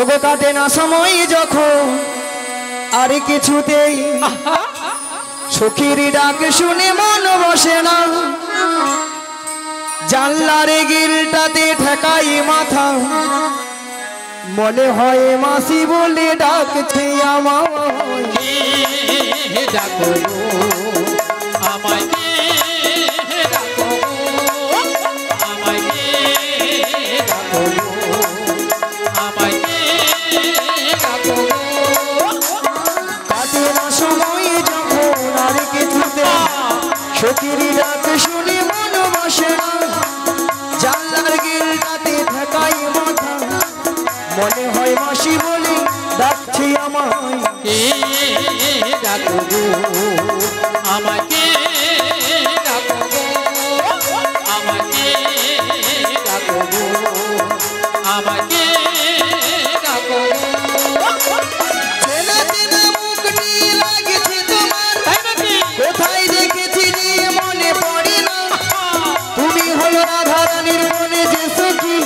ওগো কাটে না সময় যখন আর কিছুতেই সখীর ডাক শুনে মন বসে না, জানলার গিলটাতে ঠেকাই মাথা, মনে হয় মাসি বলে ডাকছে আমায়। ডাকো আমায়, ডাকো আমায়, ডাকো আমায়, ডাকো। কাটে না সময় যখন আর কিছুতে সখীর ডাক শুনে মন বসে না, জানলার গিলটাতে ঠেকাই মাথা, মনে হয় মাসি বলে ডাকছে আমায়। ডাকো আমাকে, ডাকো আমাকে, ডাকো আমাকে, ডাকো। চেনা চেনা মুখটি লাগছে তোমার, কোথায় দেখেছি যে মনে পড়ে না, তুমি হলো রাধা রানীর মনে যে সখী,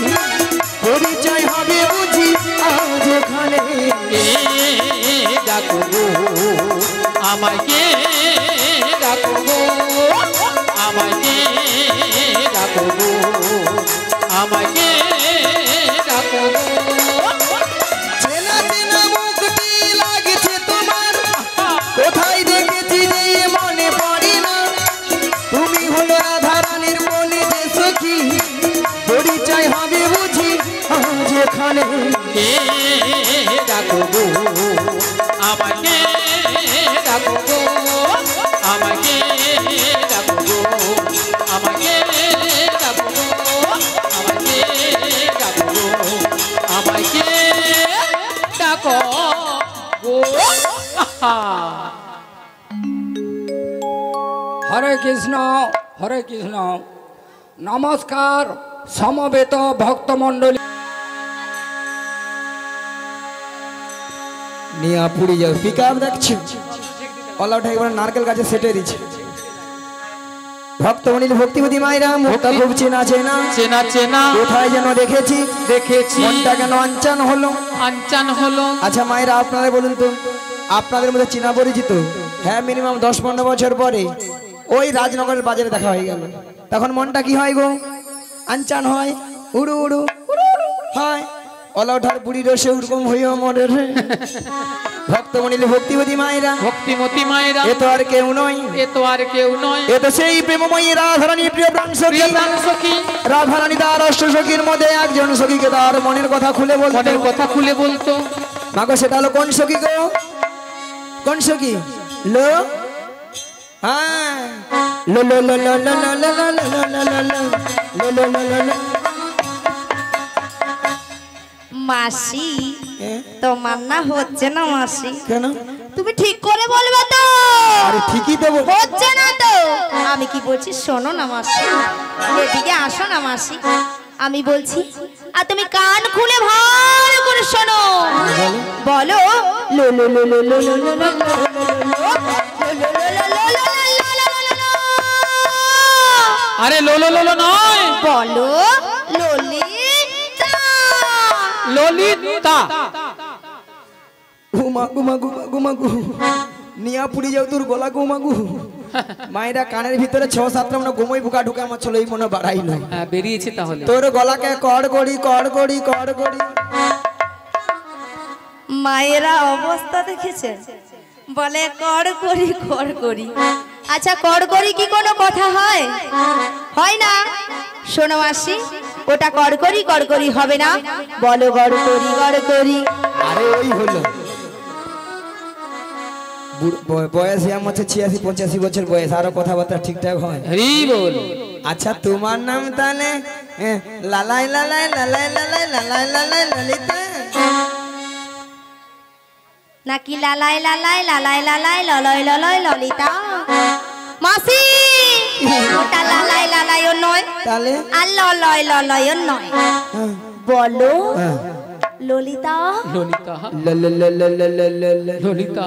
পরিচয় হবে বুঝি আজ এখানে। ডাকো আমাকে, ডাকো আমাকে, ডাকো আমাকে, ডাকো। চেনা চেনা মুখটি লাগছে তোমার, কোথায় দেখেছি যে মনে পড়ে না, তুমি হলো রাধা রানীর মনে যে সখী, পরিচয় হবে বুঝি আজ এখানে। ডাকো আমাকে, ডাকো আমাকে, ডাকো আমাকে, ডাকো আমাকে, ডাকো আমাকে, ডাকো হরে কৃষ্ণ হরে কৃষ্ণ। নমস্কার সমবেত ভক্তমণ্ডলী। নিয়া পুড়ে যাও পিক আপ দেখছি, অলা উঠে একবার নারকেল গাছে সেটে দিচ্ছে। ভক্তমণির ভক্তিপতি মায়েরা মুখটা খুব চেনা চেনা চেনা চেনা, কোথায় যেন দেখেছি, দেখেছি মনটা কেন আনচান হলো। আনচান হলো। আচ্ছা মায়েরা আপনারা বলুন তো, আপনাদের মধ্যে চেনা পরিচিত? হ্যাঁ, মিনিমাম 10-15 বছর পরে ওই রাজনগরের বাজারে দেখা হয়ে গেল, তখন মনটা কি হয় গো? আনচান হয়, উড়ু উড়ু হয়। অলা ওঠার বুড়ি রসে উরকম হইও মরে রে। ভক্তমণির ভক্তিপতি মায়েরা, ভক্তিমতী মায়েরা, এ তো আর কেউ নয়, এ তো আর কেউ নয়, এ তো সেই প্রেমময়ী রাধারানী প্রিয় প্রাণ সখী। সখী রাধারানী তার অষ্ট সখীর মধ্যে একজন সখীকে তার মনের কথা খুলে বলতো। মনের কথা খুলে বলতো। মাগো সেটা হলো কোন সখী গো? কোন সখী? লো হ্যাঁ, লো লো লো লো লো লো লো লো লো লো লো লো লো লো লো লো। মাসি, তোমার না হচ্ছে না মাসি? কেন? তুমি ঠিক করে বলবে তো? আরে ঠিকই দেবো। হচ্ছে না তো? আমি কি বলছি শোনো না মাসি, এদিকে আসো না মাসি, আমি বলছি আর তুমি কান খুলে ভালো করে শোনো। বলো লো লো লো লো লো লো লো লো আরে লোলো লোলো নয়, বলো ললিতা। ললিতা। ঘুমা ঘুমা ঘুমা ঘুমা ঘু নিয়া পুড়ে যাও তোর গলা ঘুমা ঘু। মায়েরা কানের ভিতরে 6-7টা মনে ঘুমোই বুকা ঢুকে আমার চলো এই মনে বাড়াই নয়। হ্যাঁ বেরিয়েছে তাহলে। তোর গলাকে কড় করি কড় করি কড় করি। মায়েরা অবস্থা দেখেছে, বলে কর করি কর করি। আচ্ছা কর করি কি কোনো কথা হয়? হয় না। শোনো মাসি, ওটা কর করি হবে না, বলো গড় করি গড় করি। আরে ওই হলো বয়স আমার 86-85 বছর বয়স, আরো কথাবার্তা ঠিকঠাক হয়। হরি বল। আচ্ছা তোমার নাম তাহলে লালাই লালাই লালাই লালাই লালাই লালাই ললিতা নাকি লালাই লালাই লালাই লালাই ললয় ললয় ললিতা? মাসি, ওটা লালাই লালাইও নয়, তাহলে আর ললয় ললয়ও নয়, বলো ললিতা। ললিতা। ললিতা।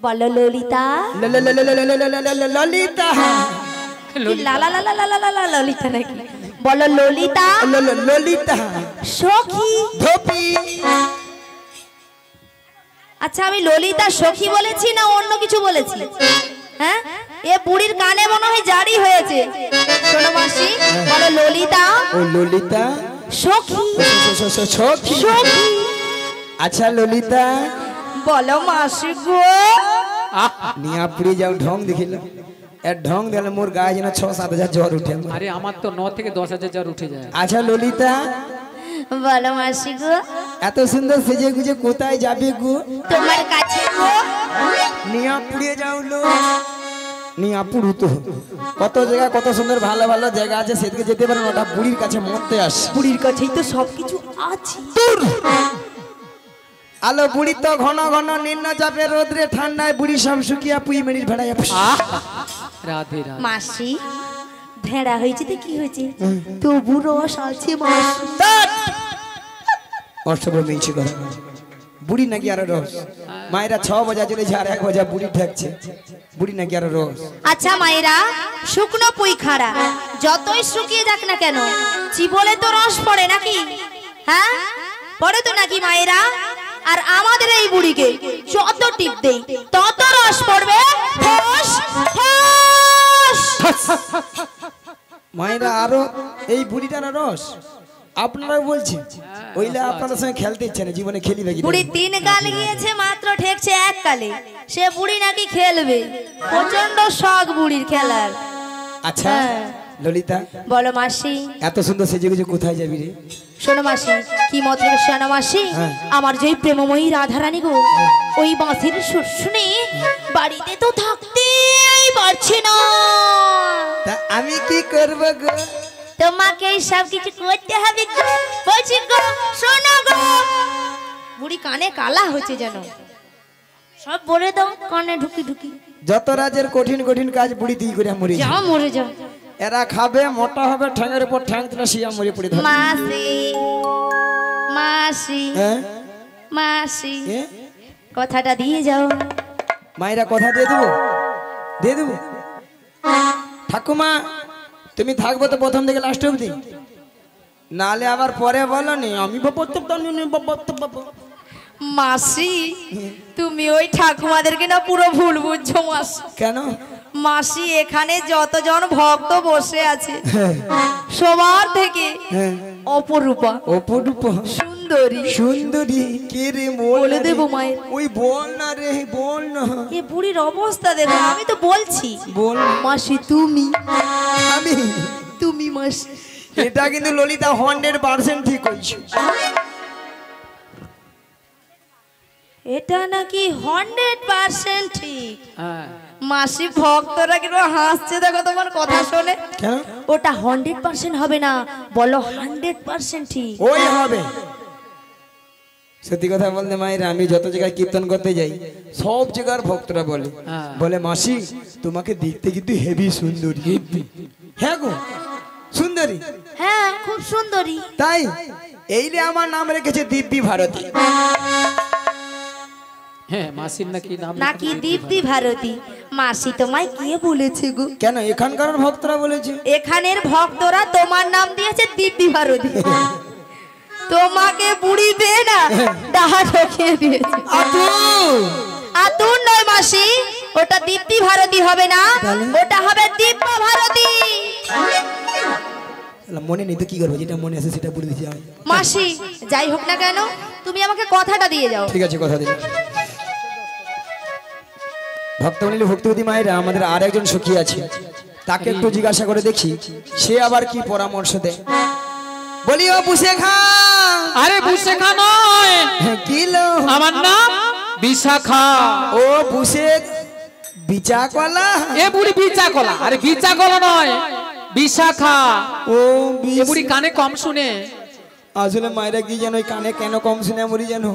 বলো ললিতা। ললিতা লালা লালা লালা লালা ললিতা নাকি? বলো ললিতা। ললিতা সখী ধোপি আচ্ছা আমি ললিতা সখী বলেছি না অন্য কিছু বলেছি? হ্যাঁ, এ বুড়ির কানে মনে হয় জারি হয়েছে। শোনো মাসি, বলো ললিতা ও ললিতা সখী। সখী। সখী আচ্ছা ললিতা বলো মাসি গো। নিয়া পুড়ে যাও ঢং দেখিল, এর ঢং দিলে মোর গায়ে যেন 6-7 হাজার জ্বর উঠে আমার। আরে আমার তো 9 থেকে 10,000 জ্বর উঠে যায়। আচ্ছা ললিতা বলো মাসি গো। এত সুন্দর সেজে গুজে কোথায় যাবে গো? তোমার কাছে গো। নিয়া পুড়ে যাও লো। নিয়া পুড়ু তো কত জায়গা, কত সুন্দর ভালো ভালো জায়গা আছে, সেদিকে যেতে পারেন, ওটা বুড়ির কাছে মরতে আসে। বুড়ির কাছেই তো সবকিছু আছে। আলো বুড়ি তো ঘন ঘন নিম্ন চাপে রোদ্রে ঠান্ডায় বুড়ি সব শুকিয়া পুই মেরির ভেড়াইয়া রাধে রাধে। মাসি ভেড়া হয়েছে তো কি হয়েছে, তবু রস আছে মাসি। অষ্টম মিনছি কথা বুড়ি নাকি আরো রস? মায়েরা 6 বাজা চলেছে আর 1 বাজা বুড়ি ঠেকছে, বুড়ি নাকি আরো রস? আচ্ছা মায়েরা, শুকনো পুই খাড়া যতই শুকিয়ে যাক না কেন, চিবলে তো রস পড়ে নাকি? হ্যাঁ পড়ে তো নাকি মায়েরা? আর আমাদের এই বুড়িকে যত টিপ দেই তত রস পড়বে। ফস, ফস। মায়েরা আরো এই বুড়িটার রস আপনারা বলছেন, ওইলে আপনাদের সঙ্গে খেলতে ইচ্ছে না, জীবনে খেলিবে কি? বুড়ি 3 গাল গিয়েছে মাত্র, ঠেকছে 1 গালে। সে বুড়ি নাকি খেলবে, প্রচন্ড শখ বুড়ির খেলার। আচ্ছা ললিতা বলো মাসি। এত সুন্দর সেজে গুজে কোথায় যাবি রে? শোনো মাসি, কি মতলব শোনো মাসি, আমার যে প্রেমময়ী রাধারানী গো, ওই বাঁশির সুর শুনে বাড়িতে তো থাকতেই পারছি না। তা আমি কি করব গো? তোমাকে সব কিছু করতে হবে গো, বলছি গো। শোনো গো, বুড়ি কানে কালা হচ্ছে যেন, সব বলে দাও কানে ঢুকি ঢুকি। যত রাজের কঠিন কঠিন কাজ বুড়ি দিয়ে করে মরে যাও মরে যাও। এরা খাবে, মোটা হবে, ঠ্যাঙের উপর ঠ্যাং তুলে শিয়া মরে পড়ে থাকবে। মাসি, মাসি, হ্যাঁ মাসি, এ? কথাটা দিয়ে যাও। মায়েরা কথা দিয়ে দেবো, দিয়ে দেবো। ঠাকুমা তুমি থাকবো তো প্রথম থেকে লাস্ট অবধি, নালে আবার পরে বলো নি আমি মাসি তুমি ওই ঠাকুমাদেরকে না পুরো ভুল বুঝছো মাসি। কেন? মাসি এখানে যতজন ভক্ত বসে আছে সবার থেকে অপরূপা, অপরূপা, সুন্দরী, সুন্দরী কে রে? বলে দেবো মায়ের। ওই বল না রে, বল না। এ বুড়ির অবস্থা দেখো, আমি তো বলছি বল মাসি তুমি, আমি তুমি মাসি। এটা কিন্তু ললিতা 100% ঠিক হয়েছে। এটা নাকি 100% ঠিক। হ্যাঁ মাসি ভক্তরা কিন্তু হাসছে দেখো তোমার কথা শুনে। কেন? ওটা 100% হবে না, বলো 100% ঠিক। ওই হবে। সত্যি কথা বলতে মায়েরা, আমি যত জায়গায় কীর্তন করতে যাই সব জায়গার ভক্তরা বলে, বলে মাসি তোমাকে দেখতে কিন্তু হেভি সুন্দরী। হ্যাঁ গো সুন্দরী, হ্যাঁ খুব সুন্দরী। তাই এইলে আমার নাম রেখেছে দিব্যি ভারতী। হ্যাঁ মাসির নাকি নাম নাকি দীপ্তি ভারতী। মাসি তোমায় কে বলেছে গো? কেন এখানকার ভক্তরা বলেছে? এখানের ভক্তরা তোমার নাম দিয়েছে দিব্যি ভারতী। তোমাকে বুড়ি পেয়ে না ডাহা ঢোকিয়ে দিয়েছে। আতুর নয় মাসি, ওটা দীপ্তি ভারতী হবে না, ওটা হবে দিব্য ভারতী। মনে নেই তো কি করবো, যেটা মনে আছে সেটা বলে দিচ্ছি আমি। মাসি যাই হোক না কেন, তুমি আমাকে কথাটা দিয়ে যাও। ঠিক আছে কথা দিলাম। ভক্তমণ্ডলী ভক্তিবতী মায়েরা, আমাদের আর একজন সখী আছে, তাকে একটু জিজ্ঞাসা করে দেখি সে আবার কি পরামর্শ দেয়। বলি ও বুশেখা। আরে বুশেখা নয়, কি লো? আমার নাম বিশাখা। ও বুশেখ বিচা কলা। এ বুড়ি বিচা কলা। আরে বিচা কলা নয়, বিশাখা। ও এ বুড়ি কানে কম শুনে। আসলে মায়েরা কি জানো, কানে কেন কম শুনে মরি জানো?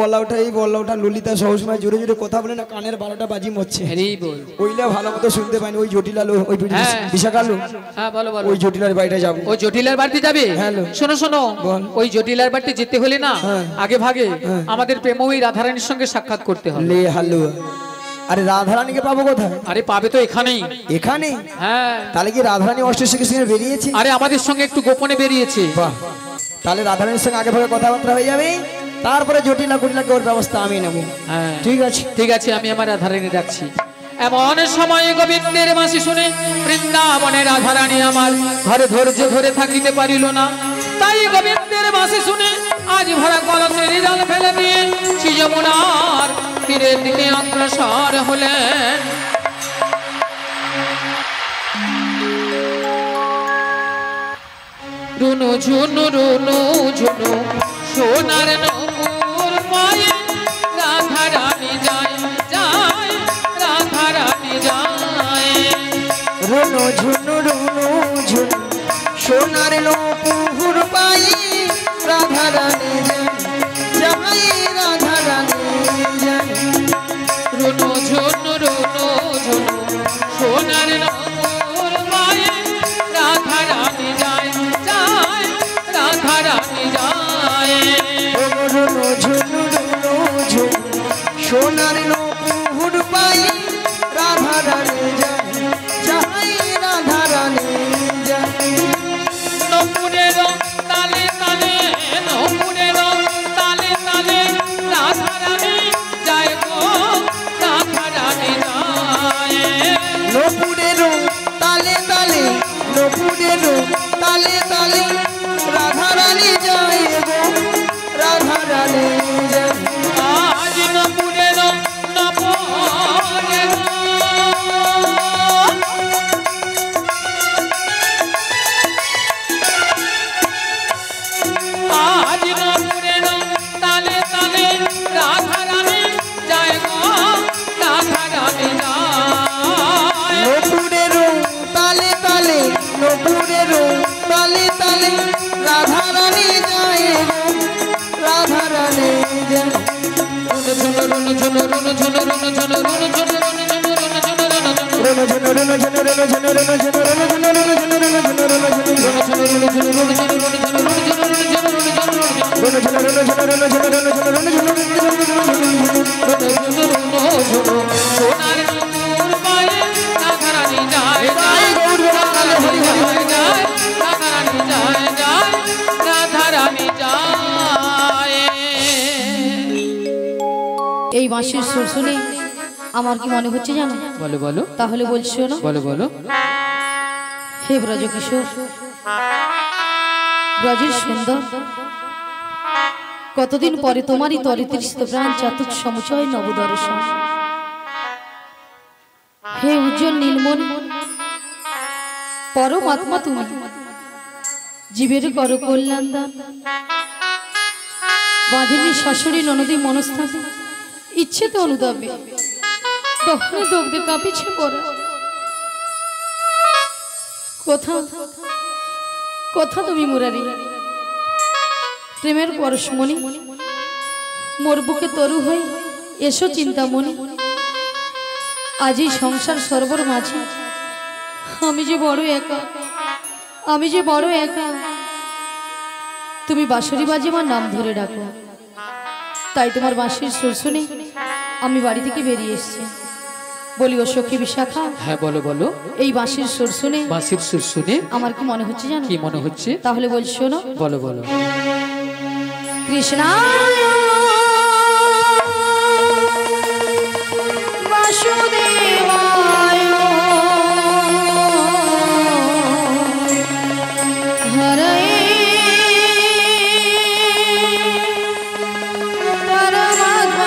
ওলাউটা এই বলাউটা ললিতা সবসময় জোরে জোরে কথা বলে না, কানের 12টা বাজি মরছে। ওইলা ভালো মতো শুনতে পাইনি। ওই জটিলালো, ওই বিশাখালো। হ্যাঁ বলো বলো। ওই জটিলার বাড়িটা যাবো। ওই জটিলার বাড়িতে যাবে? শোনো শোনো, ওই জটিলার বাড়িতে যেতে হলে না আগে ভাগে আমাদের প্রেমময়ী রাধারানীর সঙ্গে সাক্ষাৎ করতে হবে। লে হালু। আরে রাধারানীকে পাবো কোথায়? আরে পাবে তো এখানেই। এখানে? হ্যাঁ। তাহলে কি রাধারানী অষ্টশীকে সঙ্গে বেরিয়েছে? আরে আমাদের সঙ্গে একটু গোপনে বেরিয়েছে। বাহ, তাহলে রাধারানীর সঙ্গে আগে ভাগে কথাবার্তা হয়ে যাবে। তারপরে জটিলা কুটিলাকে ওর ব্যবস্থা আমি নেব। হ্যাঁ ঠিক আছে। ঠিক আছে, আমি আমার রাধারানী ডাকছি। এমন সময় গোবিন্দের বাঁশি শুনে বৃন্দাবনের রাধারানী আমার ঘরে ধৈর্য ধরে থাকিতে পারিল না। তাই গোবিন্দের বাঁশি শুনে আজ ভরা কলসের জল ফেলে দিয়ে যমুনার তীরের দিকে অগ্রসর হলেন। রুনু ঝুনু রুনু ঝুনু সোনার নূপুর পায়ে রাধারানী যায় যায় রাধারানী যায়। রুনু ঝুনু রুনু ঝুনু সোনার নূপুর পায়ে রাধারানী যায় যায় রাধারানী যায়। রুনু ঝুনু রুনু ঝুনু সোনার নূপুর পায়ে রাধারানী যায় যায় রাধারানী যায়। রুনু ঝুনু রুনু ঝুনু সোনার নূপুর পায়ে রাধারানী যায় যায় রাধারানী যায়। নপুরের তালে তালে নপুরের তালে তালে রাধারানী যায় গো রাধারানী যায়। নপুরের তালে তালে নপুরের তালে তালে রাধারানী যায় গো রাধারানী যায়। আজ নপুরের নপুরের আজ নপুরের তালে তালে রাধারানী যায় গো রাধারানী যায়। নপুরের তালে তালে নপুরের তালে তালে রাধারানী যায় গো রাধারানী যায়। রুনু ঝুনু রুনু ঝুনু রুনু ঝুনু রুনু ঝুনু রুনু ঝুনু রুনু ঝুনু রুনু ঝুনু রুনু ঝুনু রুনু ঝুনু রুনু ঝুনু রুনু ঝুনু রুনু ঝুনু রুনু ঝুনু রুনু ঝুনু রুনু সোনার নূপুর পায়ে রাধারানী যায় যায় রাধারানী যায় রাধারানী যায় যায় রাধারানী যায়। এই বাঁশির সুর শুনে আমার কি মনে হচ্ছে জানো? বলো বলো তাহলে বলছো না? বলো বলো। হে ব্রজ কিশোর, ব্রজের সুন্দর, কতদিন পরে তোমারই তরিতৃষ্ণ প্রাণ চাতুক সমুচয় নবদর্শন। হে উজ্জ্বল নীলমন, পরমাত্মা তুমি, জীবের কর কল্যাণ দান। বাঁধিনী শাশুড়ি ননদী মনস্থানে ইচ্ছে তো অনুদাবে, তখন দগ্ধে কাঁপিছে পড়ে। কথা কথা তুমি মুরারি, প্রেমের পরশমণি, মোর বুকে তরু হই এসো চিন্তামণি। আজ এই সংসার সর্বর মাঝে আমি যে বড় একা, আমি যে বড় একা। তুমি বাঁশরি বাজে আমার নাম ধরে ডাকো, তাই তোমার বাঁশির সুর শুনে আমি বাড়ি থেকে বেরিয়ে এসেছি। বলি ও সখী বিশাখা। হ্যাঁ বলো বলো। এই বাঁশির সুর শুনে বাঁশির সুর শুনে আমার কি মনে হচ্ছে জানো? কি মনে হচ্ছে? তাহলে বলছো না? বলো বলো। কৃষ্ণা বাসুদেবায় হরে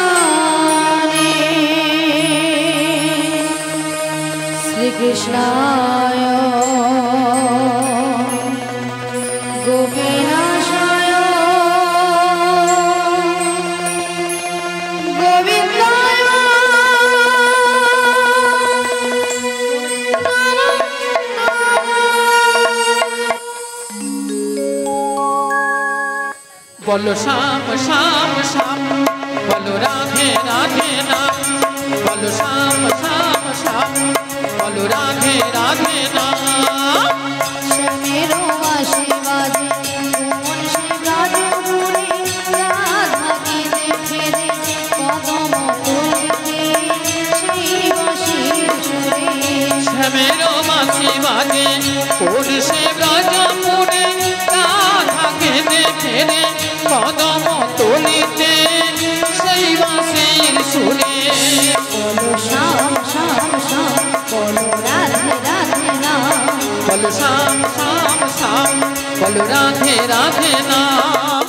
পরমাত্মনে শ্রীকৃষ্ণায় গোপীনাশায় গোবিন্দায় বলো শ্যাম শ্যাম শ্যাম, বলো রাধে রাধে নাম। বলো শ্যাম শ্যাম শ্যাম, বলো রাধে রাধে নাম। শ্যামের বাঁশি বাজে কোমল সে ব্রাজপুরে, রাধাকে দেখে দেখে কদম তুলতে সেই বাঁশির সুরে। শ্যামের বাঁশি বাজে পুরুষে ব্রজপুরে, রাধাকে দেখে রে কদম তুলিতে বলো শ্যাম শ্যাম শ্যাম বলো রাধে রাধে নাম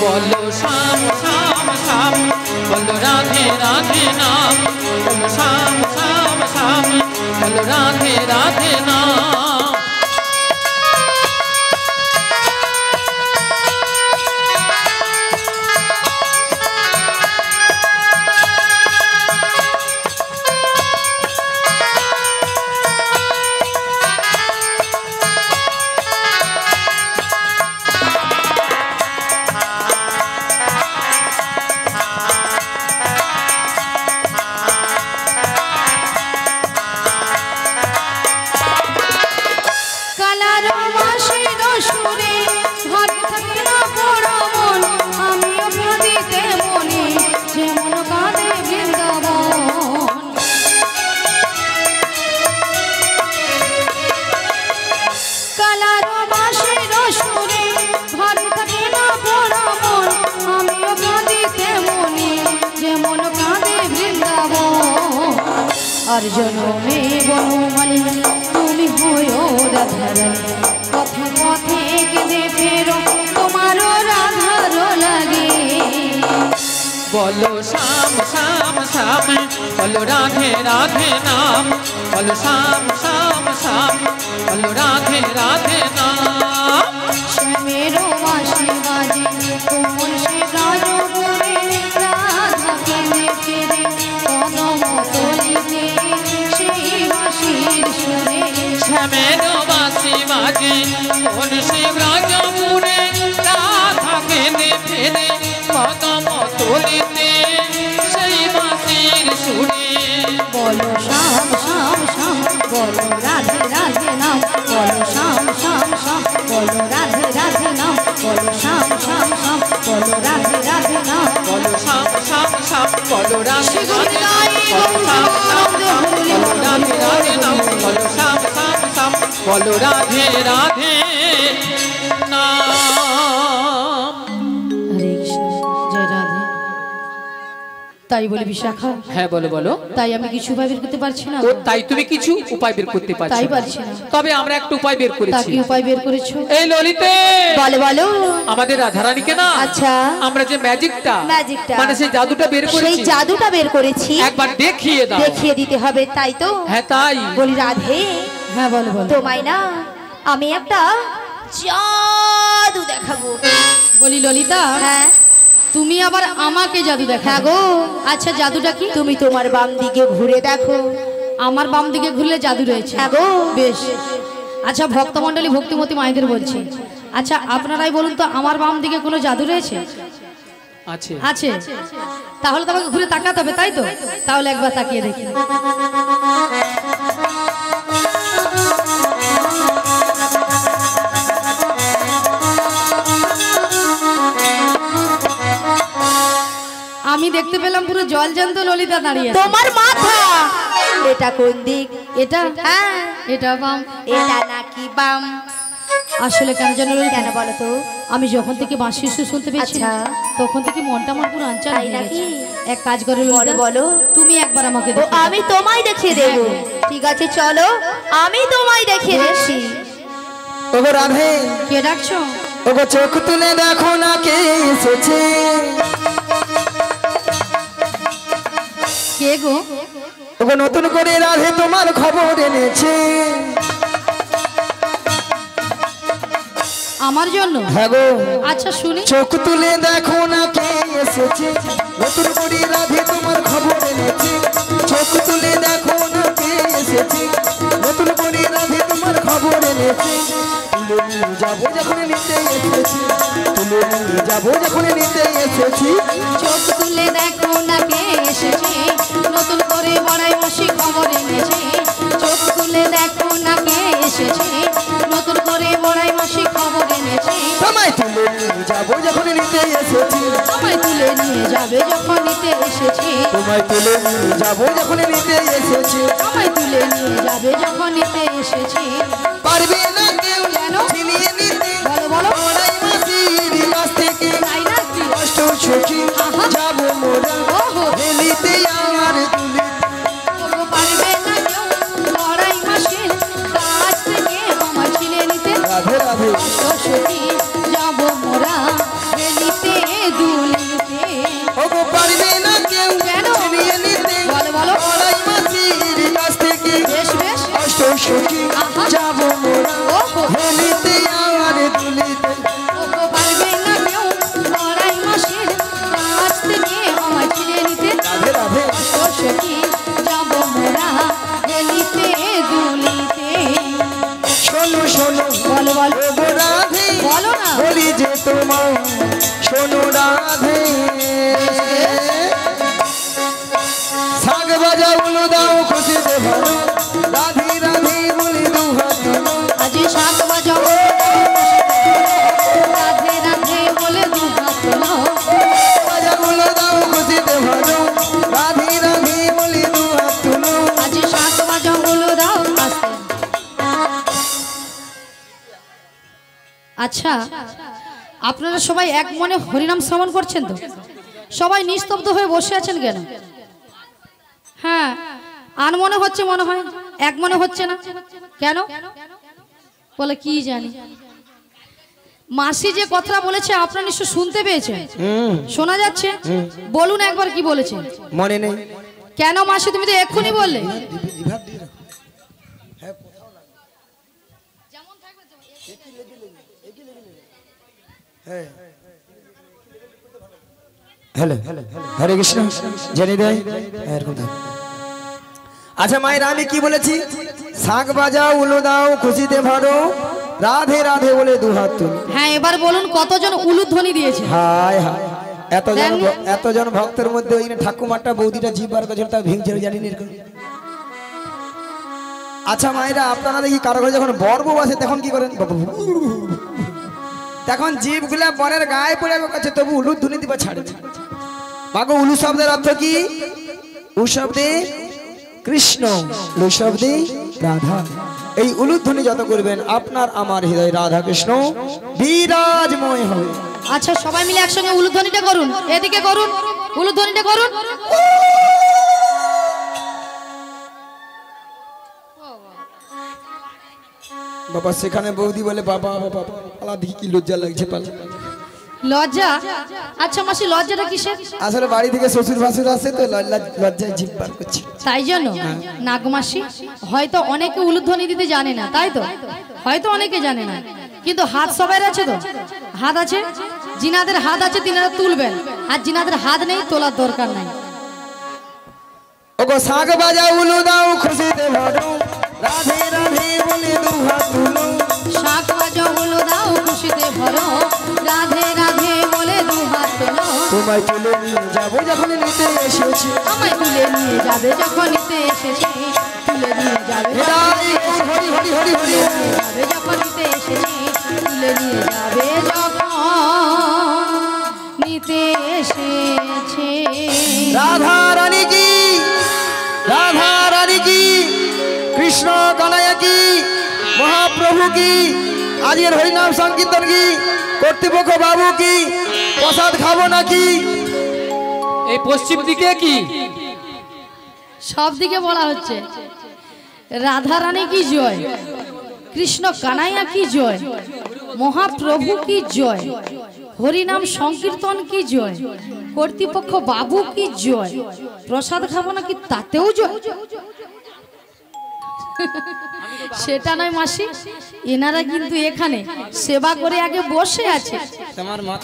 বলো শ্যাম শ্যাম শ্যাম বলো রাধে রাধে নাম বলো শ্যাম শ্যাম শ্যাম বলো রাধে রাধে নাম আর জনমে বনমালী তুমি হয়ো রাধারানী পথে পথে কেঁদে ফেরো তোমারও রাধার লাগে বলো শ্যাম শ্যাম শ্যাম বলো রাধে রাধে নাম বলো শ্যাম শ্যাম শ্যাম বলো রাধে রাধে নাম শ্যামেরও বাঁশি বাজে কোমল সে গাজরে রাধা কেঁদে ফেরে কদম তলিতে সেই বাঁশির সুরে শ্যামেরও বাঁশি বাজে কোন সে ব্রজমুনে রাধা কেঁদে ফেরে কদম তলিতে সেই বাঁশির সুরে বলো শ্যাম শ্যাম শ্যাম বলো রাধে রাধে নাম বলো শ্যাম শ্যাম শ্যাম বলো রাধে রাধে নাম বলো শ্যাম শ্যাম শ্যাম বলো রাধে রাধে নাম বলো শ্যাম শ্যাম শ্যাম বলো রাধে রাধে নাম বলো শ্যাম শ্যাম শ্যাম বলো রাধে রাধে নাম হরে কৃষ্ণ জয় রাধে তাই বলে বিশাখা হ্যাঁ বলো বলো তাই আমি কিছু উপায় বের করতে পারছি না ও তাই তুমি কিছু উপায় বের করতে পারছো তাই পারছি না তবে আমরা একটা উপায় বের তা করেছি কি উপায় বের করেছো এই ললিতে বলো বলো আমাদের রাধারানীকে না আচ্ছা আমরা যে ম্যাজিকটা ম্যাজিকটা মানে সেই জাদুটা বের সেই করেছি জাদুটা বের করেছি একবার দেখিয়ে দাও দেখিয়ে দিতে হবে তাই তো হ্যাঁ তাই বলি রাধে হ্যাঁ বলো বলো তোমায় না আমি একটা জাদু দেখাবো বলি ললিতা হ্যাঁ তুমি আবার আমাকে জাদু দেখা হ্যাঁ গো আচ্ছা জাদুটা কি তুমি তোমার বাম দিকে ঘুরে দেখো আমার বাম দিকে ঘুরলে জাদু রয়েছে হ্যাঁ গো বেশ আচ্ছা ভক্তমণ্ডলী ভক্তিমতী মায়েদের বলছি আচ্ছা আপনারাই বলুন তো আমার বাম দিকে কোনো জাদু রয়েছে আছে আছে তাহলে তো আমাকে ঘুরে তাকাতে হবে তাই তো তাহলে একবার তাকিয়ে দেখি আমি দেখতে পেলাম পুরো জল জ্যান্ত ললিতা দাঁড়িয়ে আছে তোমার মাথা এটা কোন দিক এটা হ্যাঁ এটা বাম এটা নাকি বাম আসলে কেন জানো ললিতা? কেন বলো তো আমি যখন থেকে বাঁশি সুর শুনতে পেয়েছি আচ্ছা। তখন থেকে মনটা আমার পুরো আনচান তাই হয়ে নাকি? গেছে। এক কাজ করে ললিতা, বলো, বলো। তুমি একবার আমাকে ও দেখিয়ে দাও। আমি তোমায় দেখিয়ে দেব ঠিক আছে চলো আমি তোমায় দেখিয়ে দিচ্ছি ওগো রাধে কে ডাকছো? ওগো চোখ তুলে দেখো না কে এসেছে কে গো? ওগো নতুন করে রাধে তোমার খবর এনেছে। আমার জন্য? হ্যাঁ গো। আচ্ছা শুনি। চোখ তুলে দেখো না কে এসেছে, নতুন করে রাধে তোমার খবর এনেছে। চোখ তুলে দেখো না কে এসেছে, নতুন করে রাধে তোমার খবর এনেছে। তুলে নিয়ে যাবো যখন নিতে এসেছি, তুলে নিয়ে যাবো যখন নিতে এসেছি। চোখ তুলে দেখো না কে এসেছে, নতুন করে বড়াই মাসি খবর এনেছে। চোখ তুলে দেখো না কে এসেছে, নতুন করে বড়াই মাসি খবর এনেছে। তোমায় তুলে নিয়ে যাবো যখন নিতে এসেছি, আমায় তুলে নিয়ে যাবে যখন নিতে এসেছে। তোমায় তুলে নিয়ে যাবো যখন নিতে এসেছি। আমায় তুলে নিয়ে যাবে যখন নিতে এসেছে। পারবে না কেউ কেন? ছিনিয়ে নিতে বলো বলো। বড়াই মাসির কাছ থেকে তাই না কি? কষ্ট সুখী যাবো মোরা ওহো। হেলিতে আমার তুলে। ওগো পারবে না কেউ বড়াই মাসির কাছ থেকে আমার ছিলে নিতে। রাধে রাধে সরস্বতী যাব মোরা হেলিতে দুলিতে। ওগো পারবে না কেউ কেন? ছিনিয়ে নিতে বলো বলো। বড়াই মাসির কাছ থেকে বেশ বেশ। কষ্ট সুখী আহা। যাবো মোরা ওহো। হেলিতে আমার তুলিতে। ওগো পারবে না কেউ বড়াই মাসির কাছ থেকে আমার ছিলে নিতে। রাধে রাধে সরস্বতী যাব মোরা হেলিতে দুলিতে। শোনো শোনো বলো বলো। ওগো রাধে বলো না। বলি যে তোমায় শোনো রাধে। শাক বাজা উলো দাও খুশিতে ভালো, রাধে রাধে বলি দু হাত তুলো। আজি শাক বাজাবো রাধে রাধে বলে দু হাত তোলো। বাজা উলো দাও খুশিতে ভালো, রাধে রাধে বলি দু হাত তুলো। আজি শাক বাজাবো দাও আস্তে। আচ্ছা আপনারা সবাই এক মনে হরিনাম শ্রবণ করছেন তো? সবাই নিস্তব্ধ হয়ে বসে আছেন কেন? হ্যাঁ আর মনে হচ্ছে, মনে হয় এক মনে হচ্ছে না কেন? বলে কি জানি। মাসি যে কথা বলেছে আপনারা নিশ্চয় শুনতে পেয়েছেন, শোনা যাচ্ছে। বলুন একবার কি বলেছে। মনে নেই কেন মাসি তুমি তো এক্ষুনি বললে? হ্যালো হরে কৃষ্ণ জানি দেয় এরকম থাক। আচ্ছা মায়ের আমি কি বলেছি? শাক বাজাও উলো দাও খুশিতে ভরো, রাধে রাধে বলে দু হাত তুলো। হ্যাঁ এবার বলুন কতজন উলুধ্বনি দিয়েছে? হায় হায় এতজন ভক্তের মধ্যে ওই ঠাকুমারটা বৌদিটা জিবার কাছে তা ভেঙে জানি না এরকম। আচ্ছা মায়েরা আপনারা দেখি কারো ঘরে যখন বর বউ আসে তখন কি করেন? তখন জীবগুলা বরের গায়ে পড়ে কাছে তবু উলু ধ্বনি দিবা ছাড়ে। মাগো উলু শব্দের অর্থ কি? উ শব্দে কৃষ্ণ, লু শব্দে রাধা। এই উলুধ্বনি যত করবেন আপনার আমার হৃদয় রাধা কৃষ্ণ বিরাজময় হবে। আচ্ছা সবাই মিলে একসঙ্গে উলুধ্বনিটা করুন, এদিকে করুন, উলুধ্বনিটা করুন। বাবা সেখানে বৌদি বলে বাবা বাবা পালা দেখি কি লজ্জা লাগছে পালা। লজ্জা? আচ্ছা মাসি লজ্জাটা কিসের? আসলে বাড়ি থেকে শ্বশুর ভাসুর আসে তো লজ্জায় জিভ বার করছে। তাই জন্য নাগমাসি হয়তো অনেকে উলুধ্বনি দিতে জানে না, তাই তো? হয়তো অনেকে জানে না, কিন্তু হাত সবাই আছে তো? হাত আছে, জিনাদের হাত আছে তিনারা তুলবেন, আর জিনাদের হাত নেই তোলার দরকার নাই। ওগো শাক বাজা উলু দাও খুশিতে ভরো, রাধে রাধে বলে দু হাত তুলো। শাক বাজা উলু দাও খুশিতে ভরো, রাধে রাধে বলে দু হাত তোলো। তোমায় তুলে নিয়ে যাবো যখন নিতে এসেছি, আমায় তুলে নিয়ে যাবে যখন নিতে এসেছে। তুলে নিয়ে যাবে হরি হরি হরি হরি হরি। যাবে যখন নিতে এসেছে। তুলে নিয়ে যাবে যখন নিতে এসেছে। রাধা রানী কি, রাধা রানী কি, কৃষ্ণ কানাইয়া কি, মহাপ্রভু কি, আজকের হরিনাম সংকীর্তন কি, কর্তৃপক্ষ বাবু কি, প্রসাদ খাবো নাকি? এই পশ্চিম দিকে কি? সব দিকে বলা হচ্ছে রাধা রানী কি জয়, কৃষ্ণ কানাইয়া কি জয়, মহাপ্রভু কি জয়। হরিনাম সংকীর্তন কি জয়, কর্তৃপক্ষ বাবু কি জয়, প্রসাদ খাবো নাকি তাতেও জয়। সেটা নয় মাসি, এনারা কিন্তু এখানে সেবা করে আগে বসে আছে। তোমার মত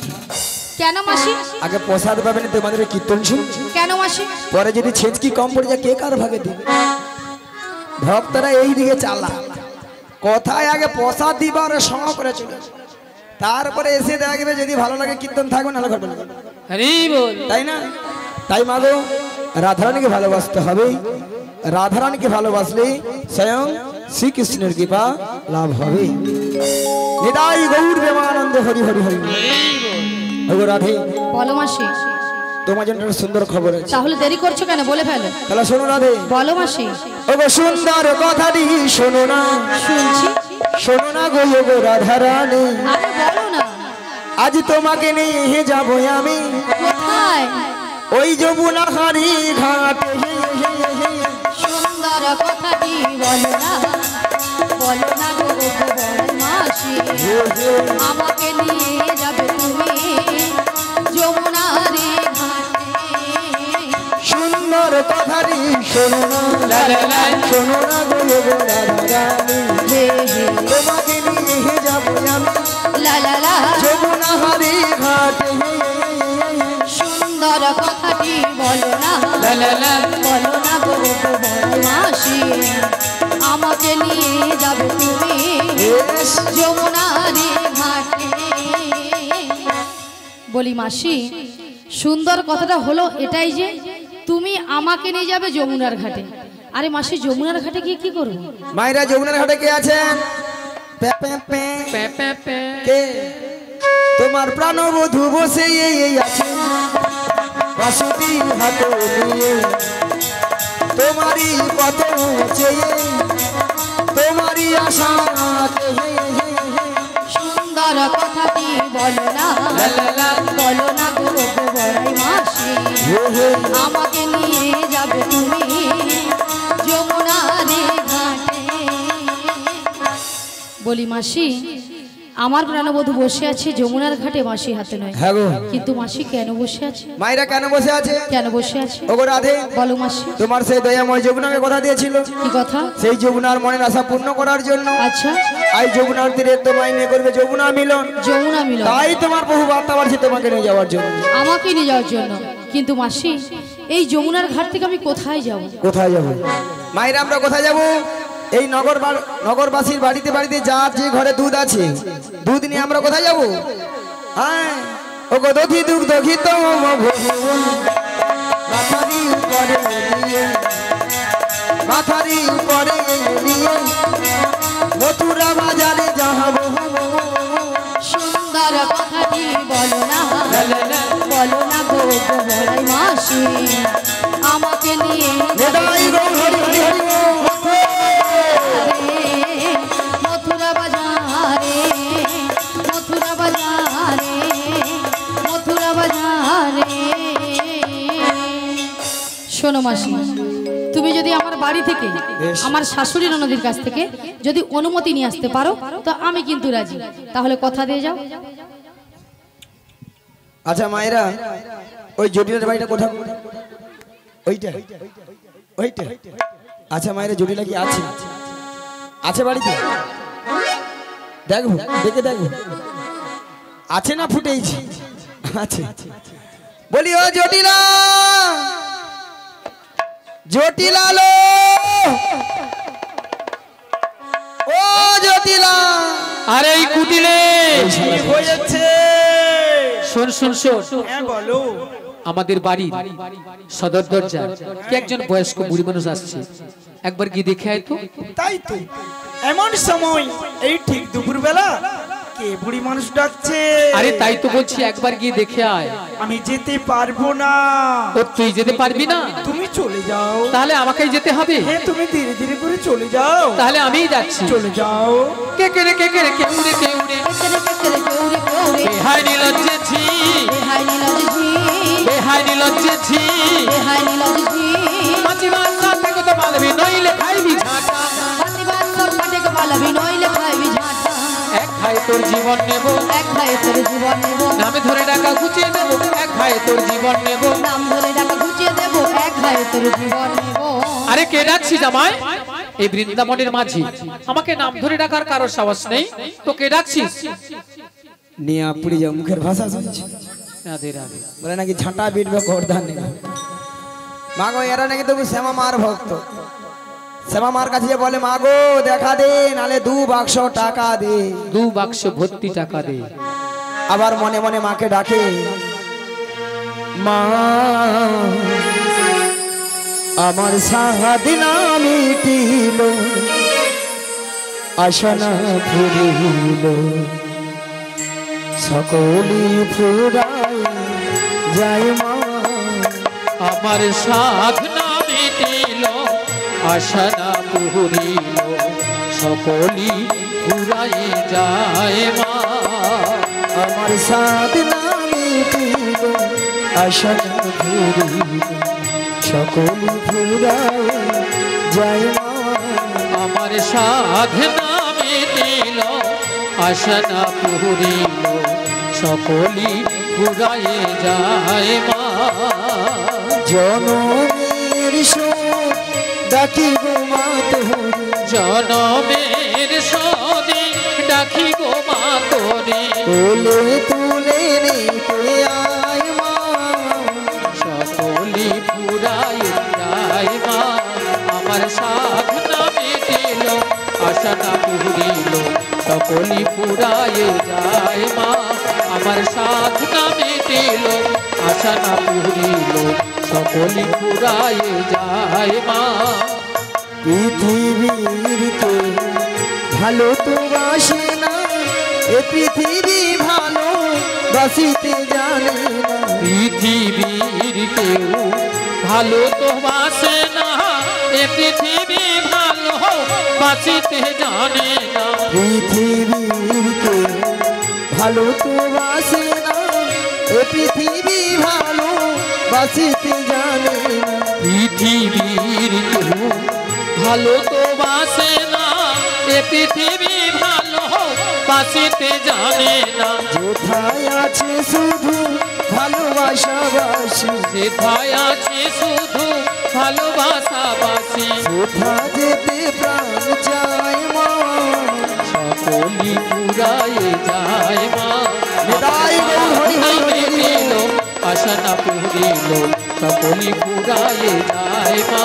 কেন মাসি? আগে প্রসাদ পাবেন তোমাদের কীর্তন শুনছি, কেন মাসি? পরে যদি ছেচকি কম পড়ে যায় কে কার ভাগে দিবে? ভক্তরা এই দিকে চালা, কথায় আগে প্রসাদ দিবার সঙ্গ করে চলে, তারপরে এসে দেখবে যদি ভালো লাগে কীর্তন থাকবে না ঘর বলবে, হরি বল। তাই না? তাই মাগো রাধারানীকে ভালোবাসতে হবে, রাধারানীকে ভালোবাসলে স্বয়ং শ্রীকৃষ্ণের কৃপা লাভ হবে। নিতাই গৌর প্রেমানন্দ হরি হরি হরি। ওগো রাধে, বলো মাসি। তোমার জন্য একটা সুন্দর খবর আছে। তাহলে দেরি করছো কেন, বলে ফেলো। তাহলে শোনো রাধে। বলো মাসি। ওগো সুন্দর কথাটি শোনো না, শুনছি। শোনো না গো ওগো রাধারানী, আরে বলো না। আজ তোমাকে নিয়ে যাবো আমি কোথায়? ওই যমুনা হারি ঘাট। সুন্দর কথাটি বলো না, বলো না গো বড় মাসি, আমাকে নিয়ে যাবে তুমি যমুনার ঘাটে। সুন্দর কথাটি শোনো না, শোনো না গো ওগো রাধারানী, হে হে তোমাকে নিয়ে যাবো আমি লা লা লা। যমুনা হারি ঘাট। সুন্দর কথাটি বলো না, বলো না গো বড় মাসি, আমাকে নিয়ে যাবে তুমি যমুনার ঘাটে। বলি মাসি, সুন্দর কথাটা হলো এটাই যে তুমি আমাকে নিয়ে যাবে যমুনার ঘাটে। আরে মাসি, যমুনার ঘাটে গিয়ে কি করবো? মায়েরা যমুনার ঘাটে কে আছেন? পে পে পে। পে পে পে। কে? তোমার প্রাণবধূ বসে এই আছে বাসুতি হাতে নিয়ে, তোমারই পথ চেয়ে, তোমারই আশা। সুন্দর কথাটি বলো না, বলো না গো বড়াই মাসি, আমাকে নিয়ে যাবে তুমি যমুনার ঘাটে। বলি মাসি, আমার প্রাণবধূ বসে আছে যমুনার ঘাটে, মাসি হাতে নয়। হ্যাঁ গো। কিন্তু মাসি কেন বসে আছে? মায়েরা কেন বসে আছে? কেন বসে আছে? ওগো রাধে, বলো মাসি। তোমার সেই দয়াময় যমুনাকে কথা দিয়েছিল, কি কথা? সেই যমুনার মনের আশা পূর্ণ করার জন্য আচ্ছা, আই যমুনার তীরে তোমায় নিয়ে করবে যমুনা মিলন। যমুনা মিলন। তাই তোমার বহু বার্তা বাড়ছে তোমাকে নিয়ে যাওয়ার জন্য। আমাকে নিয়ে যাওয়ার জন্য। কিন্তু মাসি, এই যমুনার ঘাট থেকে আমি কোথায় যাব? কোথায় যাব? মায়েরা আমরা কোথায় যাব? এই নগরবাসীর বাড়িতে বাড়িতে যার যে ঘরে দুধ আছে, দুধ নিয়ে আমরা কোথায় যাব? হ্যাঁ, ওগো দধি দুগ্ধ ঘিত মাথারি উপরে নিয়ে, মাথারি উপরে নিয়ে মথুরা বাজারে যাব। সুন্দর কথাটি বলো না, বলো না গো বড়াই মাসি, আমাকে নিয়ে নিতাই গৌর হরি হরি হরি। মথুরা বাজারে, মথুরা বাজারে, মথুরা বাজারে। শোনো মাসি, তুমি যদি আমার বাড়ি থেকে, আমার শাশুড়ি ননদির কাছ থেকে যদি অনুমতি নিয়ে আসতে পারো তো আমি কিন্তু রাজি। তাহলে কথা দিয়ে যাও। আচ্ছা মায়েরা, ওই জটিলার বাড়িটা কোথায়? ওইটা ওইটা। আচ্ছা মায়েরা, জটিলা কি আছে? আছে বাড়িতে? দেখো, দেখে দেখো আছে না ফুটেইছি? আছে। বলি ও জটিলা, জটিলা লো, ও জটিলা। আরে এই কুটিলে হয়েছে। শোন শোন শোন, হ্যাঁ বলো। আমাদের বাড়ি সদর দরজা কি একজন বয়স্ক বুড়ি মানুষ আসছে, একবার গিয়ে দেখে আয় তো। তাই তো, এমন সময় এই ঠিক দুপুর বেলা কে বুড়ি মানুষ ডাকছে? আরে তাই তো বলছি, একবার গিয়ে দেখে আয়। আমি যেতে পারবো না। ও তুই যেতে পারবি না? তুমি চলে যাও। তাহলে আমাকেই যেতে হবে। হ্যাঁ, তুমি ধীরে ধীরে করে চলে যাও। তাহলে আমিই যাচ্ছি। চলে যাও। কে কে রে, কে কে রে, কে উড়ে কে উড়ে, বেহাই নিলজ্জে ঝি, বেহাই নীলজি, বেহাই নিলজ্জে ঝি, বেহাই নীলজি, মাছি মাছা থেকে তো পালবি নইলে খাইবি ঝাঁটা, বাতি বাত সব কাটে কে পালাবি নইলে খাইবি ঝাঁটা। এক খাই তোর জীবন নেব, এক ভাই তোর জীবন নেব, নামে ধরে ডাকা ঘুচিয়ে দেব, এক ভাই তোর জীবন নেব। নাম ধরে ডাকা ঘুচিয়ে দেব, এক ভাই তোর জীবন নেব। আরে কে ডাকছি জামাই? এই বৃন্দাবনের মাঝি, আমাকে নাম ধরে ডাকার কারো সাহস নেই, তো কে ডাকছিস? নিয়ে পুরি যাও, মুখের ভাষা শুনছি। রাধে রাধে। বলে নাকি ঝাঁটা পিটবে গর্দান নেবে। মা গো এরা নাকি তবু শ্যামা মার ভক্ত। শ্যামা মার কাছে বলে মা গো দেখা দে, নালে 2 বাক্স টাকা দে। 2 বাক্স ভর্তি টাকা দে। আবার মনে মনে মাকে ডাকে, মা আমার সাহাদিনা মিটিল, আশনা ফুরিল, সকলি ফুরাই যায় মা। আমার সাধনা মিটিল, আশা না পুরিল, সকলি ফুরাই যায় মা। আমার সাধনা মিটিল, আশনা ফুরিল, সকলি ফুরাই যায় মা। আমার সাধনা মিটিল, আশা না পুরিল, সকলি ফুরাই যায় মা। জনমের শোক ডাকিব মা তোরে, জনমের সনে ডাকি গো মা তোরে, তুলে তুলে নিতে আয় মা। সকলি ফুরাই যায় মা। আমার সাধনা মিটিল, আশা না পুরিল, সকলি ফুরাই যায় মা। আমার সাধনা মিটিল, আশা না পুরিল, সকলি ফুরাই যায় মা। পৃথিবীর কে ভালো তো বাসে না, এ পৃথিবী ভালো বাসিতে জানে না। পৃথিবীর কেউ ভালো তো বাসে না, এ পৃথিবী ভালো বাঁচিতে জানে না। পৃথিবীর কে ভালো তো বাসে না, এ পৃথিবী ভালো বাসিতে জানে না। পৃথিবীর কেউ ভালো তো বাসে না, এ পৃথিবী ভালো বাঁচিতে জানে না। কোথায় আছে শুধু ভালোবাসাবাসী, যেথায় আছে শুধু ভালোবাসাবাসী, কোথা যেতে প্রাণ চায় মা। সকলি ফুরাই যায় মা। নিতাই গৌর হরি হরি হরি মিটিল, আশা না পুরিল, সকলি ফুরাই যায় মা।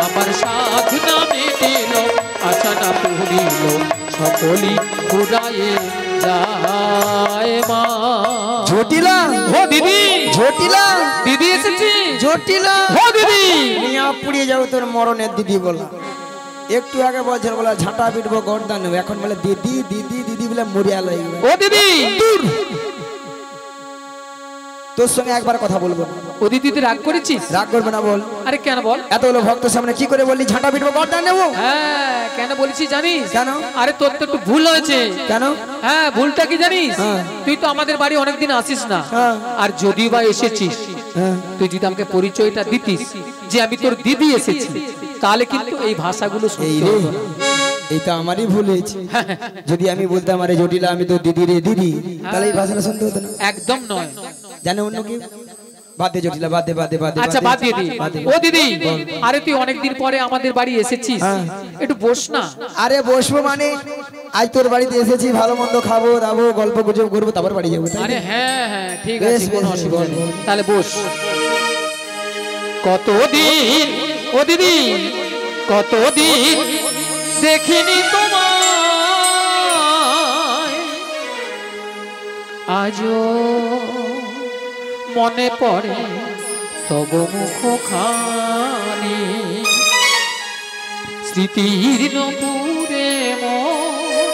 আমার সাধনা মিটিল, আশা না পুরিল, সকলি ফুরাই যায় মা। ঝটিলা ও দিদি, ঝটিলা দিদি এসেছি। ঝটিলা ও দিদি, নিয়া পুড়িয়ে যাও তোর মরণের দিদি বলা। একটু আগে বলছিল বলা ঝাঁটা পিটবো গর্দান নেবো, এখন বলে দিদি দিদি দিদি বলে মরিয়া লাগবে। ও দিদি, তোর সঙ্গে একবার কথা বলবো না। ও দিদি তুই রাগ করেছিস? রাগ করবে না বল। আরে কেন বল? এতগুলো ভক্তের সামনে কি করে বললি ঝাঁটা পিটবো গর্দান নেবো? হ্যাঁ কেন বলেছি জানিস? কেন? আরে তোর তো একটু ভুল হয়েছে। কেন? হ্যাঁ ভুলটা কি জানিস? হ্যাঁ। তুই তো আমাদের বাড়ি অনেকদিন আসিস না, হ্যাঁ। আর যদিও বা এসেছিস, হ্যাঁ। তুই যদি আমাকে পরিচয়টা দিতিস যে আমি তোর দিদি এসেছি, তাহলে কিন্তু এই ভাষাগুলো এই শুনতে রে হতো না। এই তো আমারই ভুল হয়েছে। যদি আমি বলতাম আরে জটিলা আমি তো দিদি রে দিদি, তাহলে এই ভাষাটা শুনতে হতো না। একদম নয়। জানে অন্য কেউ? বাদ দে জটিলা, বাদ দে বাদ দে বাদ দে। আচ্ছা বাদ দিয়ে দি। বাদ দে। ও দিদি, আরে তুই অনেকদিন পরে আমাদের বাড়ি এসেছিস, হ্যাঁ। একটু বস না। আরে বসবো মানে আজ তোর বাড়িতে এসেছি, ভালো মন্দ খাবো দাবো গল্প গুজব করবো তারপর বাড়ি যাবো, তাই তো? আরে হ্যাঁ হ্যাঁ ঠিক বেশ, আছে, কোনো বেশ, অসুবিধা বল, নেই। বল। তাহলে বস। কতদিন ও দিদি, কতদিন দেখিনি তোমায়, আজও মনে পড়ে তব মুখখানি। স্মৃতির নপুরে মোর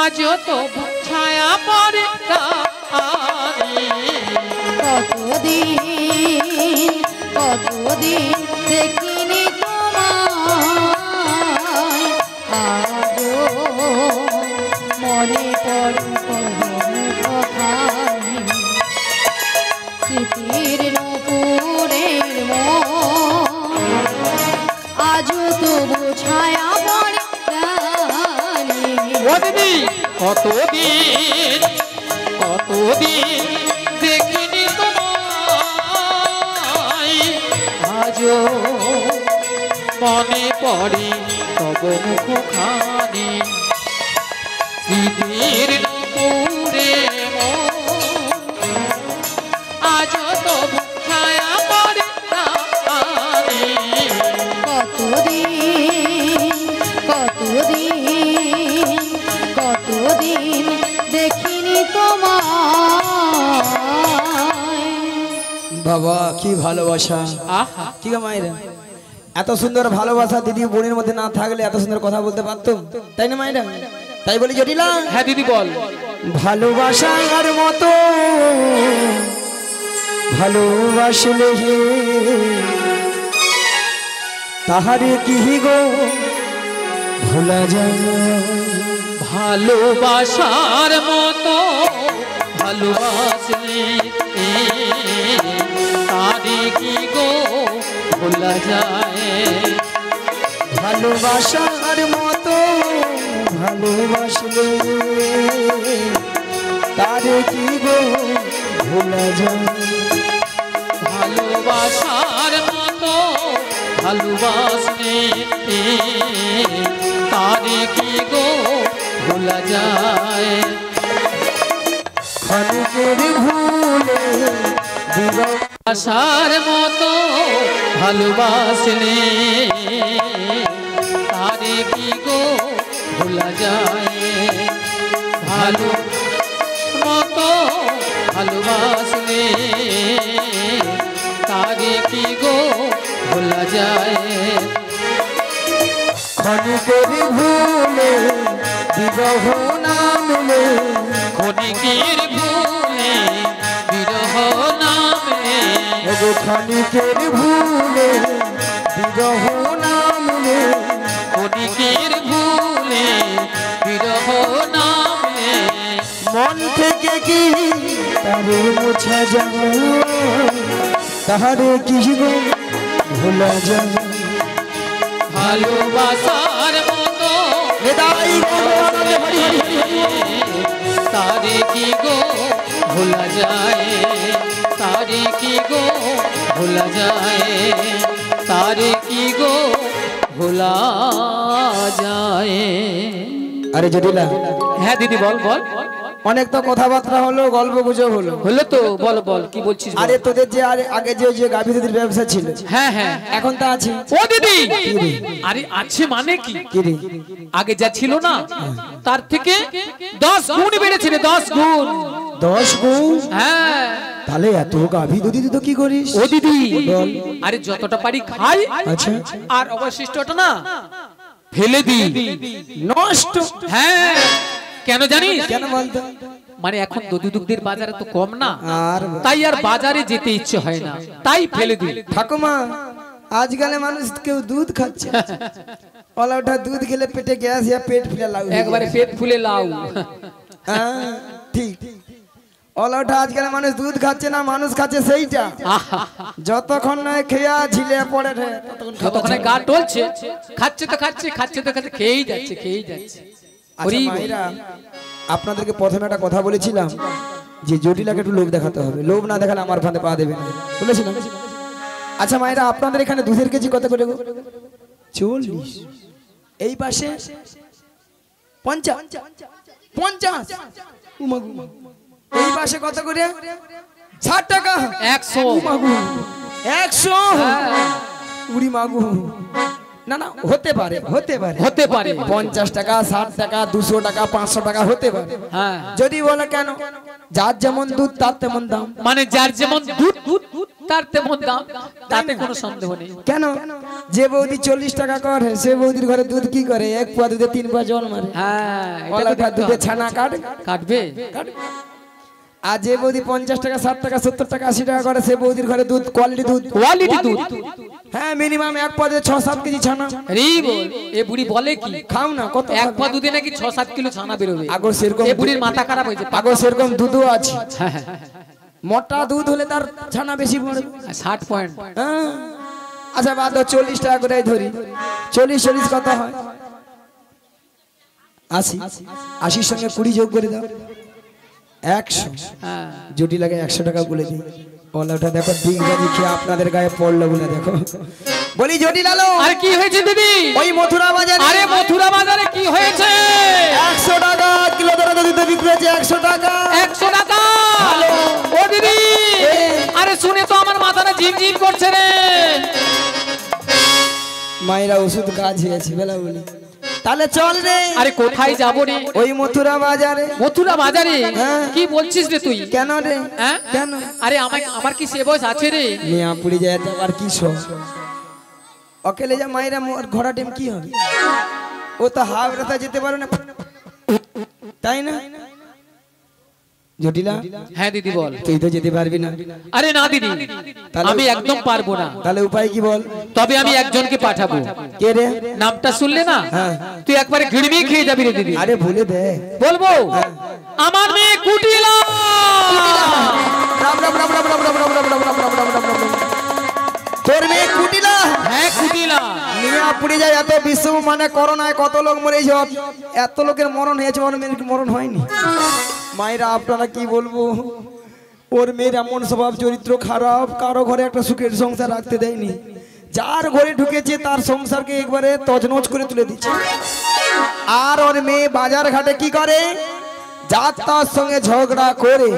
আজও তবু ছায়া পড়ে টানি। কতদিন কতদিন দেখিনি তোমায়, আজও মনে পড়ে মুখখানি। স্মৃতির নপুরের মন আজও তবু ছায়া পড়ে টানি। ও ও দিদি কতদিন কতদিন দেখিনি তোমায়, আজও মনে পড়ে তব মুখখানি, স্মৃতির নূপুরে আজ তবু ছায়া পড়ে প্রাণে। কতদিন কতদিন কতদিন দেখিনি তোমায়। বাবা কি ভালোবাসা, আহা কি গো মায়েরা, এত সুন্দর ভালোবাসা দিদি বোনের মধ্যে না থাকলে এত সুন্দর কথা বলতে পারতাম, তাই না মায়েরা? তাই বলি জটিলা, হ্যাঁ দিদি বল। ভালোবাসার মতো ভালোবাসলে হে তাহারে কি গো ভোলা যায়, ভালোবাসার মতো ভালোবাসলে তারে কি গো ভোলা যায়, ভালোবাসার মতো ভালোবাসলে তারে কি গো ভোলা যায়, ভালোবাসার মতো ভালোবাসলে তারে কি গো ভোলা যায়, ক্ষণিকের ভুলে বিরহ আশার মতো ভালোবাসলে তারে কি গো ভোলা যায়, ভালো মতো ভালোবাসলে তারে কি গো ভোলা যায়, ক্ষণিকের ভুলে বিরহ নামলে, ক্ষণিকের ভুলে বিরহ নামে, ওগো ক্ষণিকের ভুলে বিরহ নামলে, ক্ষণিকের ভুলে বিরহ নামে, মন থেকে কি তারে মোছা যায়, তাহারে কি গো ভোলা যায়, ভালোবাসার মতো হৃদয় গো হরি হরি তারে কি গো ভোলা যায়, তারে কি গো ভোলা যায়, তারে কি গো ভোলা যায়। আরে জটিলা, হ্যাঁ দিদি বল বল। অনেক তো কথাবার্তা হলো, গল্প গুজব হলো, হলো তো, বল বল কি বলছিস বল। আরে তোদের যে আগে যে গাভী দুধের ব্যবসা ছিল, হ্যাঁ হ্যাঁ এখন তা আছে? ও দিদি আরে আছে মানে কি, কি রে? আগে যা ছিল না তার থেকে 10 গুণ বেড়েছে রে, 10 গুণ। 10 গুণ? হ্যাঁ তাহলে এত গাভী দুধ তো কি করিস? ও দিদি বল। আরে যতটা পারি খাই, আচ্ছা, আর অবশিষ্টটা না ফেলে দিই, নষ্ট? হ্যাঁ কেন জানিস? কেন বলতো? মানে এখন দধি দুগ্ধের বাজারে তো কম না, আর তাই আর বাজারে যেতে ইচ্ছে হয় না, তাই ফেলে দিই। ঠাকুমা, আজকাল মানুষ কেউ দুধ খাচ্ছে, ওটা দুধ খেলে পেটে গ্যাস या পেট ফুলে লাউ, একবারে পেট ফুলে লাউ। ঠিক, ওটা আজকাল মানুষ দুধ খাচ্ছে না, মানুষ খাচ্ছে সেইটা, যতক্ষণ না খেয়া ঝিলে পড়ে রে যতক্ষণে গা টলছে, খাচ্ছে তো খাচ্ছে, খাচ্ছে তো খাচ্ছে, খেয়েই যাচ্ছে খেয়েই যাচ্ছে। আচ্ছা মায়েরা, আপনাদেরকে প্রথমে একটা কথা বলেছিলাম যে জটিলাকে একটু লোভ দেখাতে হবে, লোভ না দেখালে আমার ফাঁদে পা দেবে না, বলেছিলাম। আচ্ছা মায়েরা, আপনাদের এখানে দুধের কেজি কত করে গো? 40। এই পাশে 50। 50? এই পাশে কত করে? 60 টাকা। 100। 100? উড়ি মাগু, না না, হতে পারে হতে পারে হতে পারে 50 টাকা, 60 টাকা, 200 টাকা, 500 টাকা হতে পারে। হ্যাঁ যদি বলে কেন, যার যেমন দুধ তার তেমন দাম, মানে যার যেমন দুধ তার তেমন দাম, তাতে কোনো সন্দেহ নেই। কেন? যে বৌদি 40 টাকা করে, সে বৌদির ঘরে দুধ কি করে? 1 পোয়া দুধে 3 পোয়া জল মারে। হ্যাঁ ওলা দুধে ছানা কাটবে। আর যে বৌদি 50 টাকা, 60 টাকা, 70 টাকা, 80 টাকা করে, সে বৌদির ঘরে দুধ কোয়ালিটি দুধ, হ্যাঁ মিনিমাম 1 পোয়া দুধে 6-7 কেজি ছানা। রে বল, এ বুড়ি বলে কি? খাও না, কত 1 পোয়া দুধে নাকি 6-7 কিলো ছানা বেরোবে। আগো সেরকম এ বুড়ির মাথা খারাপ হয়েছে। আগো সেরকম দুধও আছে, মোটা দুধ হলে তার ছানা বেশি পড়বে। 60 পয়েন্ট। আচ্ছা বাদ দাও, 40 টাকা করে ধরি, 40 কত হয়? 80 80 সঙ্গে 20 যোগ করে দাও 100 হ্যাঁ জুটি লাগে 100 টাকা বলে দিই ওলাটা দেখো দিগবাজি খেয়ে আপনাদের গায়ে পড়লো বলে দেখো বলি জটি লালো আরে কি হয়েছে দিদি ওই মথুরা বাজারে আরে মথুরা বাজারে কি হয়েছে 100 টাকা কিলো দরে দুধ বিক্রি হচ্ছে 100 টাকা 100 টাকা ও দিদি আরে শুনে তো আমার মাথাটা ঝিমঝিম করছে রে মায়েরা ওষুধ কাজ হয়েছে বেলা বলি তাহলে চল রে আরে কোথায় যাব রে ওই মথুরা বাজারে মথুরা বাজারে হ্যাঁ। কি বলছিস রে তুই কেন রে হ্যাঁ কেন আরে আমার কি সে বয়স আছে রে মিয়া পুড়ি যায় তো আর কি শো অকেলে যা মায়েরা ঘোড়া টিম কি হবে ও তো হাওড়াতে যেতে পারে না তাই না জটিলা হ্যাঁ দিদি বল তুই তো যেতে পারবি না আরে না দিদি তাহলে- আমি একদম পারবো না তাহলে উপায় কি বল তবে আমি একজনকে পাঠাবো কে রে নামটা শুনলে না হ্যাঁ। তুই একবারে ঘিড়মি খেয়ে যাবি রে দিদি আরে ভুলে দে বলবো আমার মেয়ে কুটিলা রাম রাম রাম রাম রাম রাম রাম রাম রাম রাম রাম রাম রাম রাম। তোর মেয়ে কুটিলা হ্যাঁ কুটিলা মিয়া পুড়ে যায় এত বিশ্ব মানে করোনায় কত লোক মরেছে এত লোকের মরণ হয়েছে ওর মেয়ের কি মরণ হয়নি মায়েরা আপনারা কি বলবো ওর মেয়ের এমন স্বভাব চরিত্র খারাপ কারো ঘরে একটা সুখের সংসার রাখতে দেয়নি যার ঘরে ঢুকেছে তার সংসারকে একবারে তছনছ করে তুলে দিচ্ছে আর ওর মেয়ে বাজার ঘাটে কি করে যার তার সঙ্গে ঝগড়া করে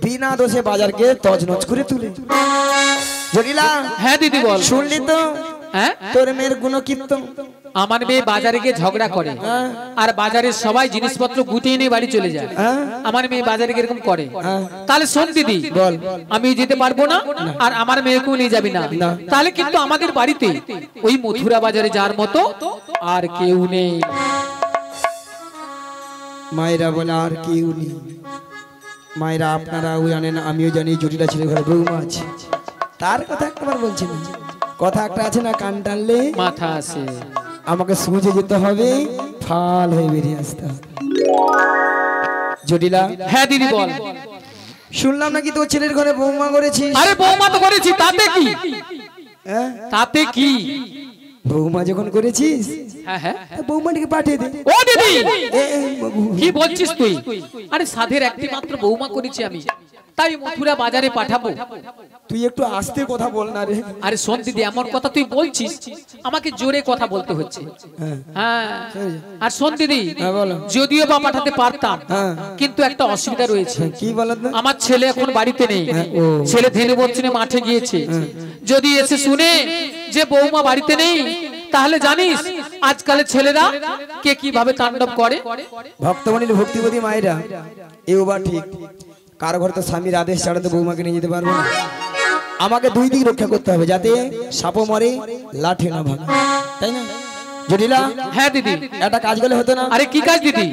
বিনা দোষে বাজারকে তছনছ করে তুলে জটিলা হ্যাঁ দিদি বল শুনলি তো হ্যাঁ তোর মেয়ের গুণকীর্তন আমার মেয়ে বাজারে গিয়ে ঝগড়া করে হ্যাঁ। আর বাজারের সবাই জিনিসপত্র গুটিয়ে নিয়ে বাড়ি চলে যায় হ্যাঁ। আমার মেয়ে বাজারে গিয়ে এরকম করে হ্যাঁ। তাহলে শোন দিদি বল। আমি যেতে পারবো না আর আমার মেয়েকেও নিয়ে যাবি না না। তাহলে কিন্তু আমাদের বাড়িতে ওই মথুরা বাজারে যার মতো আর কেউ নেই মায়েরা বলে আর কেউ নেই মায়েরা আপনারা ওই জানেন আমিও জানি জটিলা ছেলে ঘরে বৌমা আছে তার কথা একবার বলছি না কথা একটা আছে না কান টানলে মাথা আছে আমাকে সুজে যেতে হবে ফাল হয়ে বেরিয়ে আসতে হবে জটিলা হ্যাঁ দিদি বল শুনলাম নাকি তোর ছেলের ঘরে বৌমা করেছিস আরে বৌমা তো করেছি তাতে কি হ্যাঁ তাতে কি বৌমা যখন করেছিস হ্যাঁ হ্যাঁ তা বৌমাটিকে পাঠিয়ে দে ও দিদি এ, এ, বাবু। কি বলছিস তুই আরে সাধের একটি মাত্র বৌমা করেছি আমি তাই মথুরা বাজারে পাঠাবো তুই একটু আস্তে কথা বল না রে আরে শোন দিদি এমন কথা তুই বলছিস আমাকে জোরে কথা বলতে হচ্ছে হ্যাঁ হ্যাঁ আর শোন দিদি হ্যাঁ, বলো। যদিও বা পাঠাতে পারতাম হ্যাঁ। কিন্তু একটা অসুবিধা রয়েছে কি বলেন তো আমার ছেলে এখন বাড়িতে নেই ও। ছেলে ধেনু বর্ষণে মাঠে গিয়েছে যদি এসে শুনে যে বৌমা বাড়িতে নেই তাহলে জানিস আজকালের ছেলেরা কে কিভাবে তাণ্ডব করে ভক্তমণির ভক্তিপতি মায়েরা এও বা ঠিক কারো ঘরে তো স্বামীর আদেশ ছাড়া তো বৌমাকে নিয়ে যেতে পারবো না আমাকে দুই দিক রক্ষা করতে হবে যাতে সাপও মরে লাঠি না ভাঙে তাই না জটিলা হ্যাঁ দিদি একটা কাজ করলে হতো না আরে কি কাজ দিদি